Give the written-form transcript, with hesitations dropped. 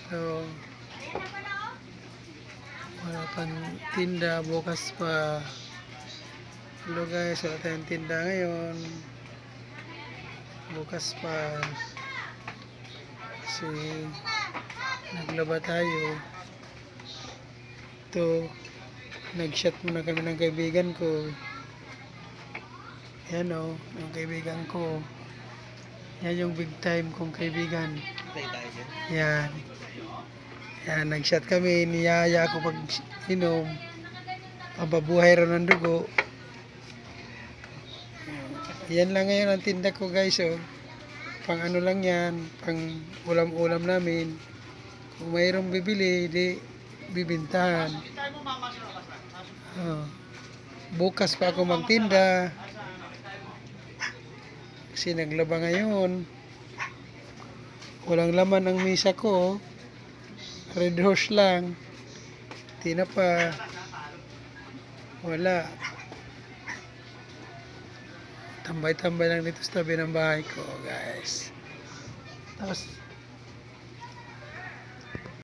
So, wala pang tinda, bukas pa. Hello guys, wala tayong tinda ngayon. Bukas pa. Kasi naglaba tayo. Ito, nag-shot muna kami ng kaibigan ko. Yan o, yung kaibigan ko. Yan yung big time kong kaibigan. Yan. Yan, nag-shot kami. Niyaya ko pag inom. Pampabuhay rin ng dugo. Yan lang ngayon ang tinda ko guys. Oh. Pang ano lang yan. Pang ulam-ulam namin. Kung mayroong bibili, di bibintahan. Oh. Bukas pa ako magtinda. Kasi naglaba ngayon. Walang laman ang misa ko. Red horse lang. Tina pa. Wala. Tambay-tambay lang dito sa tabi ng bahay ko, guys. Tapos